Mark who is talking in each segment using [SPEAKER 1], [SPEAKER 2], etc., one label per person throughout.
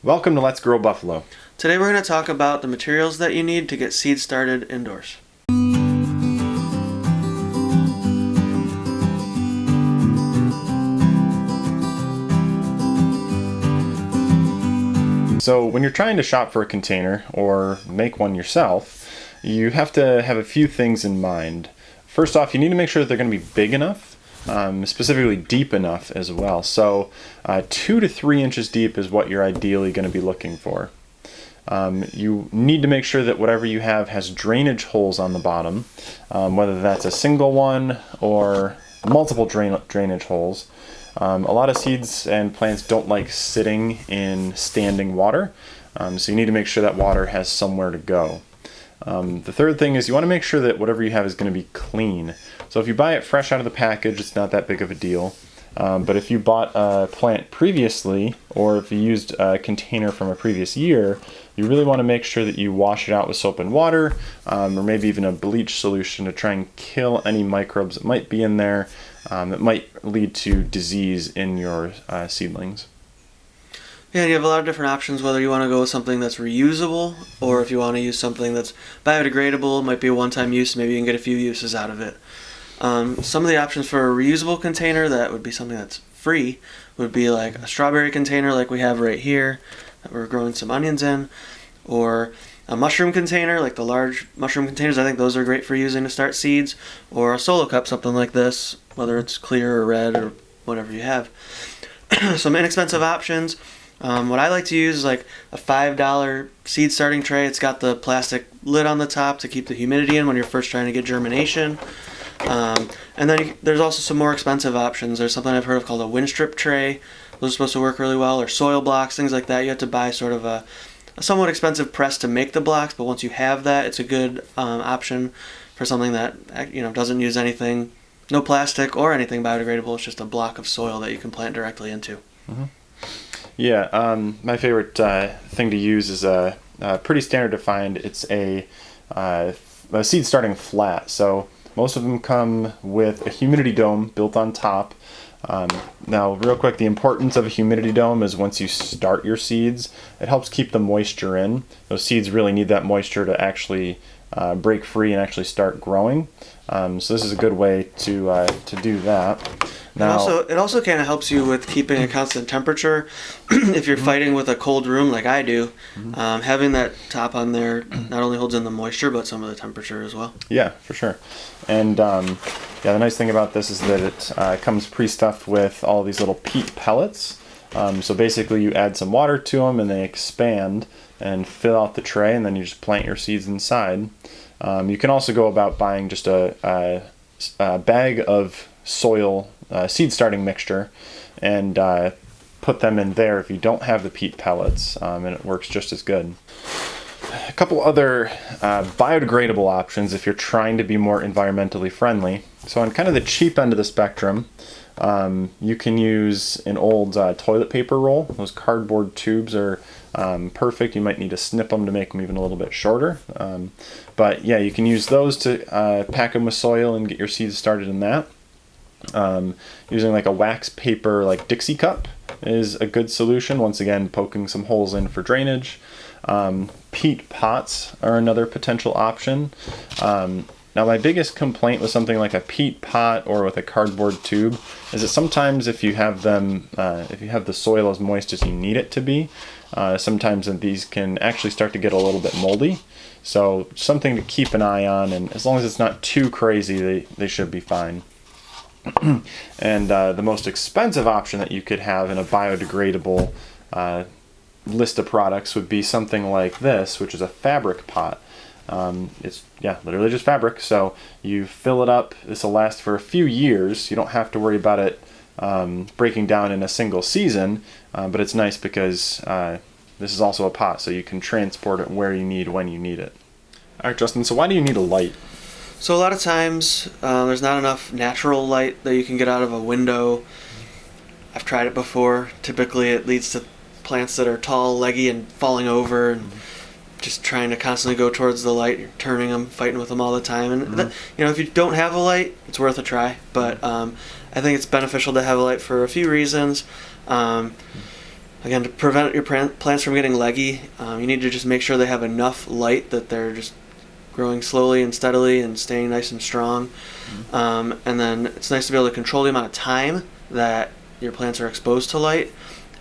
[SPEAKER 1] Welcome to Let's Grow Buffalo.
[SPEAKER 2] Today we're going to talk about the materials that you need to get seeds started indoors.
[SPEAKER 1] So when you're trying to shop for a container or make one yourself, you have to have a few things in mind. First off, you need to make sure that they're going to be big enough, specifically deep enough as well. So 2 to 3 inches deep is what you're ideally going to be looking for. You need to make sure that whatever you have has drainage holes on the bottom, whether that's a single one or multiple drainage holes. A lot of seeds and plants don't like sitting in standing water, so you need to make sure that water has somewhere to go. The third thing is you want to make sure that whatever you have is going to be clean. So if you buy it fresh out of the package, it's not that big of a deal. But if you bought a plant previously, or if you used a container from a previous year, you really want to make sure that you wash it out with soap and water, or maybe even a bleach solution to try and kill any microbes that might be in there that might lead to disease in your seedlings.
[SPEAKER 2] Yeah, and you have a lot of different options, whether you want to go with something that's reusable or if you want to use something that's biodegradable. It might be a one-time use, maybe you can get a few uses out of it. Some of the options for a reusable container that would be something that's free would be like a strawberry container like we have right here that we're growing some onions in, or a mushroom container like the large mushroom containers. I think those are great for using to start seeds, or a solo cup, something like this, whether it's clear or red or whatever you have. Some inexpensive options. What I like to use is like a $5 seed starting tray. It's got the plastic lid on the top to keep the humidity in when you're first trying to get germination. And then there's also some more expensive options. There's something I've heard of called a wind strip tray. Those are supposed to work really well, or soil blocks, things like that. You have to buy sort of a somewhat expensive press to make the blocks, but once you have that, it's a good option for something that doesn't use anything, no plastic or anything biodegradable. It's just a block of soil that you can plant directly into.
[SPEAKER 1] Mm-hmm. Yeah, my favorite thing to use is pretty standard to find. It's a seed starting flat. So most of them come with a humidity dome built on top. Now, real quick, the importance of a humidity dome is once you start your seeds, it helps keep the moisture in. Those seeds really need that moisture to actually break free and actually start growing. So this is a good way to do that. Now,
[SPEAKER 2] It also kind of helps you with keeping a constant temperature. If you're fighting with a cold room like I do, having that top on there not only holds in the moisture, but some of the temperature as well.
[SPEAKER 1] Yeah, for sure. And the nice thing about this is that it comes pre-stuffed with all these little peat pellets. So basically you add some water to them and they expand and fill out the tray, and then you just plant your seeds inside. You can also go about buying just a bag of soil seed starting mixture and put them in there if you don't have the peat pellets, and it works just as good. A couple other biodegradable options if you're trying to be more environmentally friendly. So on kind of the cheap end of the spectrum, you can use an old toilet paper roll. Those cardboard tubes are perfect. You might need to snip them to make them even a little bit shorter. But yeah, you can use those to pack them with soil and get your seeds started in that. Using like a wax paper like Dixie cup is a good solution. Once again, poking some holes in for drainage. Peat pots are another potential option. Now, my biggest complaint with something like a peat pot or with a cardboard tube is that sometimes if you have them, if you have the soil as moist as you need it to be, sometimes these can actually start to get a little bit moldy. So something to keep an eye on, and as long as it's not too crazy, they should be fine. And the most expensive option that you could have in a biodegradable list of products would be something like this, which is a fabric pot. It's literally just fabric. So you fill it up. This will last for a few years. You don't have to worry about it breaking down in a single season, but it's nice because this is also a pot, so you can transport it where you need when you need it. All right, Justin, so why do you need a light?
[SPEAKER 2] So a lot of times there's not enough natural light that you can get out of a window. I've tried it before. Typically it leads to plants that are tall, leggy, and falling over, and just trying to constantly go towards the light. You're turning them, fighting with them all the time. And if you don't have a light, it's worth a try. But I think it's beneficial to have a light for a few reasons. Again, to prevent your plants from getting leggy, you need to just make sure they have enough light that they're just growing slowly and steadily and staying nice and strong. And then it's nice to be able to control the amount of time that your plants are exposed to light.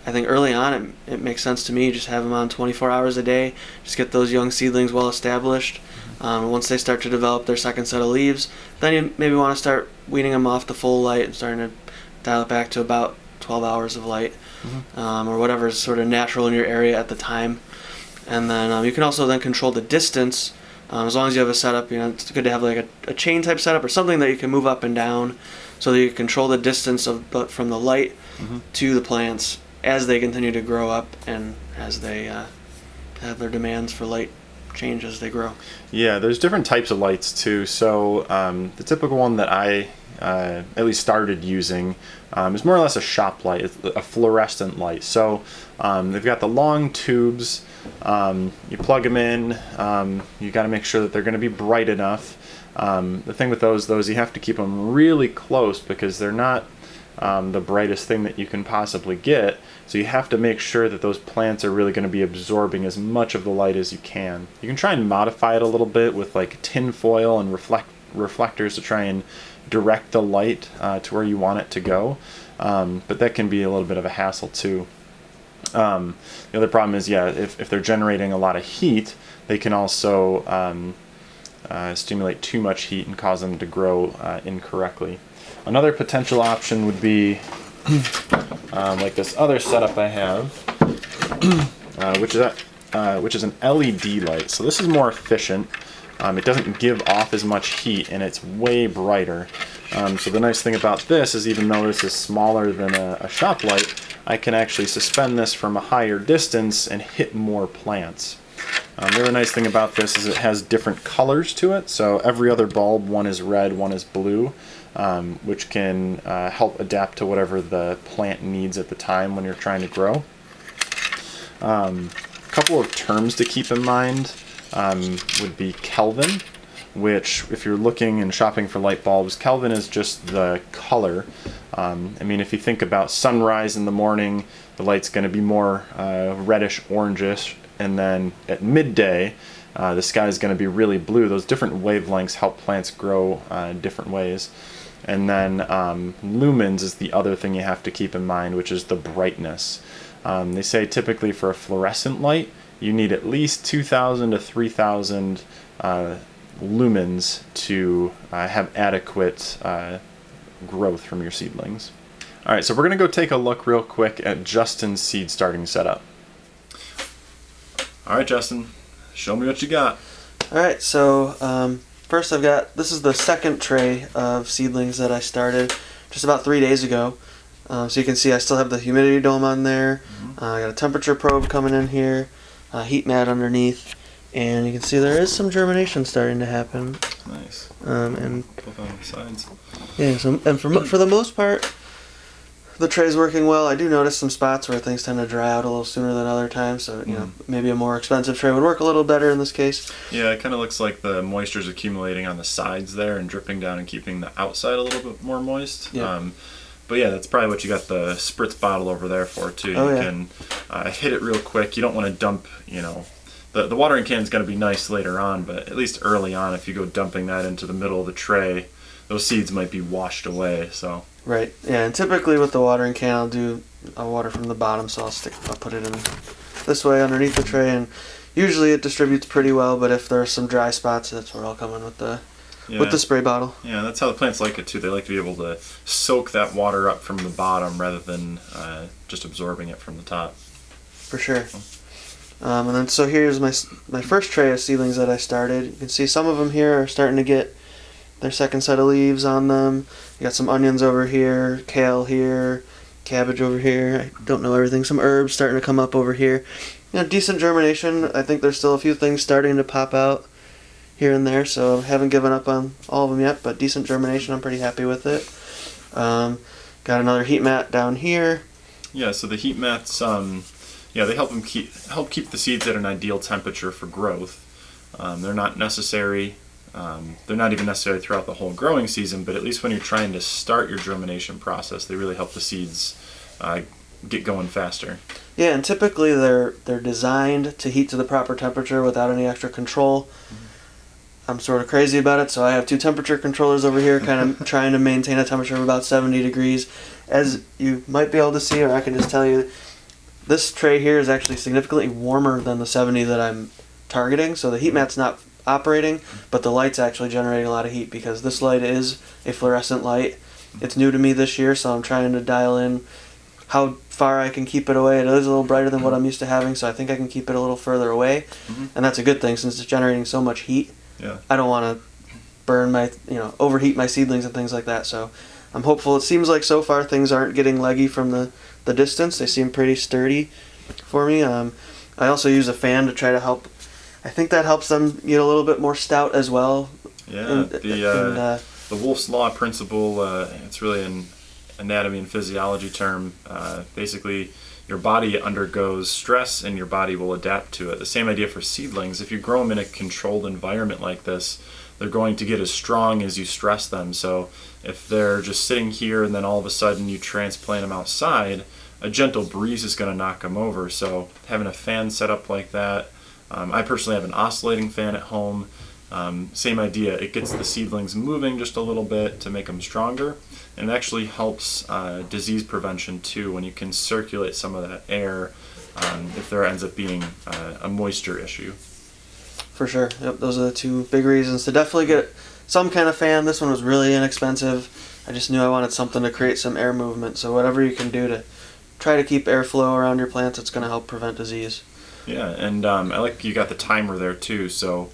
[SPEAKER 2] I think early on it makes sense to me, just have them on 24 hours a day, just get those young seedlings well established. Once they start to develop their second set of leaves, then you maybe want to start weaning them off the full light and starting to dial it back to about 12 hours of light, or whatever is sort of natural in your area at the time. And then you can also then control the distance. As long as you have a setup, it's good to have like a chain type setup or something that you can move up and down so that you can control the distance from the light to the plants as they continue to grow up and as they have their demands for light change as they grow.
[SPEAKER 1] Yeah, there's different types of lights too. So the typical one that I at least started using is more or less a shop light. It's a fluorescent light. So they've got the long tubes. You plug them in. You got to make sure that they're going to be bright enough. The thing with those, though, is you have to keep them really close because they're not the brightest thing that you can possibly get. So you have to make sure that those plants are really going to be absorbing as much of the light as you can. You can try and modify it a little bit with like tin foil and reflectors to try and direct the light to where you want it to go. But that can be a little bit of a hassle too. The other problem is, if they're generating a lot of heat, they can also stimulate too much heat and cause them to grow incorrectly. Another potential option would be like this other setup I have, which is an LED light. So this is more efficient. It doesn't give off as much heat, and it's way brighter. So the nice thing about this is, even though this is smaller than a shop light, I can actually suspend this from a higher distance and hit more plants. The other nice thing about this is it has different colors to it. So every other bulb, one is red, one is blue, which can help adapt to whatever the plant needs at the time when you're trying to grow. A couple of terms to keep in mind would be Kelvin, which, if you're looking and shopping for light bulbs, Kelvin is just the color. If you think about sunrise in the morning, the light's going to be more reddish, orangish, and then at midday, the sky is going to be really blue. Those different wavelengths help plants grow different ways. And then lumens is the other thing you have to keep in mind, which is the brightness. They say typically for a fluorescent light, you need at least 2,000 to 3,000 lumens to have adequate growth from your seedlings. All right, so we're going to go take a look real quick at Justin's seed starting setup. All right, Justin, show me what you got.
[SPEAKER 2] All right, so first this is the second tray of seedlings that I started just about 3 days ago. So you can see I still have the humidity dome on there. I got a temperature probe coming in here, a heat mat underneath, and you can see there is some germination starting to happen.
[SPEAKER 1] Nice.
[SPEAKER 2] And
[SPEAKER 1] both on the sides.
[SPEAKER 2] Yeah, and for the most part, the tray's working well. I do notice some spots where things tend to dry out a little sooner than other times, so maybe a more expensive tray would work a little better in this case.
[SPEAKER 1] Yeah, it kind of looks like the moisture's accumulating on the sides there and dripping down and keeping the outside a little bit more moist.
[SPEAKER 2] Yeah.
[SPEAKER 1] But yeah, that's probably what you got the spritz bottle over there for too.
[SPEAKER 2] Oh,
[SPEAKER 1] you
[SPEAKER 2] yeah.
[SPEAKER 1] can hit it real quick. You don't want to dump, the watering can's going to be nice later on, but at least early on, if you go dumping that into the middle of the tray, those seeds might be washed away. So.
[SPEAKER 2] Right. Yeah, and typically with the watering can, I'll water from the bottom, so I'll put it in this way underneath the tray, and usually it distributes pretty well. But if there are some dry spots, that's where I'll come in with the spray bottle.
[SPEAKER 1] Yeah, that's how the plants like it too. They like to be able to soak that water up from the bottom rather than just absorbing it from the top.
[SPEAKER 2] For sure. And then so here's my first tray of seedlings that I started. You can see some of them here are starting to get their second set of leaves on them. You got some onions over here, kale here, cabbage over here. I don't know everything. Some herbs starting to come up over here. Decent germination. I think there's still a few things starting to pop out here and there, so I haven't given up on all of them yet, but decent germination. I'm pretty happy with it. Got another heat mat down here.
[SPEAKER 1] Yeah, so the heat mats, they help keep the seeds at an ideal temperature for growth. They're not necessary. They're not even necessary throughout the whole growing season, but at least when you're trying to start your germination process, they really help the seeds get going faster.
[SPEAKER 2] Yeah, and typically they're designed to heat to the proper temperature without any extra control. I'm sort of crazy about it, so I have 2 temperature controllers over here, kind of trying to maintain a temperature of about 70 degrees. As you might be able to see, or I can just tell you, this tray here is actually significantly warmer than the 70 that I'm targeting. So the heat mat's not operating, but the light's actually generating a lot of heat because this light is a fluorescent light. It's new to me this year, so I'm trying to dial in how far I can keep it away. It is a little brighter than what I'm used to having, so I think I can keep it a little further away. And that's a good thing since it's generating so much heat.
[SPEAKER 1] Yeah.
[SPEAKER 2] I don't want to burn my, overheat my seedlings and things like that. So I'm hopeful. It seems like so far things aren't getting leggy from the distance. They seem pretty sturdy for me. I also use a fan to try to help. I think that helps them get a little bit more stout as well.
[SPEAKER 1] Yeah, the Wolff's Law principle, it's really an anatomy and physiology term. Basically, your body undergoes stress and your body will adapt to it. The same idea for seedlings. If you grow them in a controlled environment like this, they're going to get as strong as you stress them. So if they're just sitting here and then all of a sudden you transplant them outside, a gentle breeze is going to knock them over. So having a fan set up like that, I personally have an oscillating fan at home. Same idea, it gets the seedlings moving just a little bit to make them stronger, and it actually helps disease prevention too when you can circulate some of that air if there ends up being a moisture issue.
[SPEAKER 2] For sure. Yep, those are the 2 big reasons to definitely get some kind of fan. This one was really inexpensive. I just knew I wanted something to create some air movement, so whatever you can do to try to keep airflow around your plants, it's going to help prevent disease.
[SPEAKER 1] Yeah, and I like you got the timer there too, so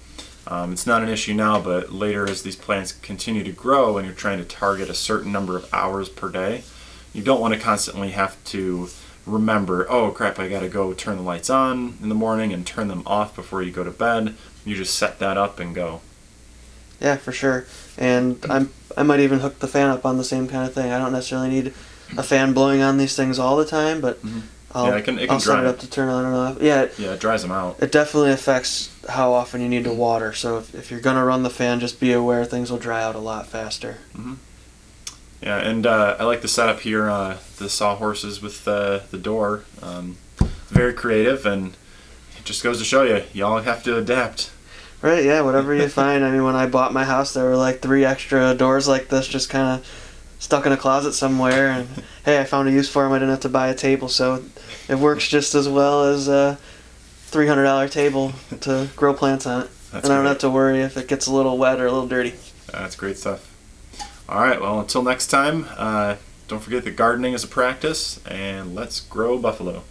[SPEAKER 1] it's not an issue now, but later as these plants continue to grow and you're trying to target a certain number of hours per day, you don't want to constantly have to remember, oh crap, I got to go turn the lights on in the morning and turn them off before you go to bed. You just set that up and go.
[SPEAKER 2] Yeah, for sure. And I might even hook the fan up on the same kind of thing. I don't necessarily need a fan blowing on these things all the time, but I'll set it up to turn on and off. Yeah,
[SPEAKER 1] it dries them out.
[SPEAKER 2] It definitely affects how often you need to water. So if you're going to run the fan, just be aware things will dry out a lot faster.
[SPEAKER 1] Yeah, and I like the setup here, the sawhorses with the door. Very creative, and it just goes to show you, y'all have to adapt.
[SPEAKER 2] Right, yeah, whatever you find. I mean, when I bought my house, there were like 3 extra doors like this just kind of stuck in a closet somewhere, and hey, I found a use for them. I didn't have to buy a table, so it works just as well as a $300 table to grow plants on it.
[SPEAKER 1] That's
[SPEAKER 2] and I don't have to worry if it gets a little wet or a little dirty.
[SPEAKER 1] That's great stuff. All right, well, until next time, don't forget that gardening is a practice, and let's grow buffalo.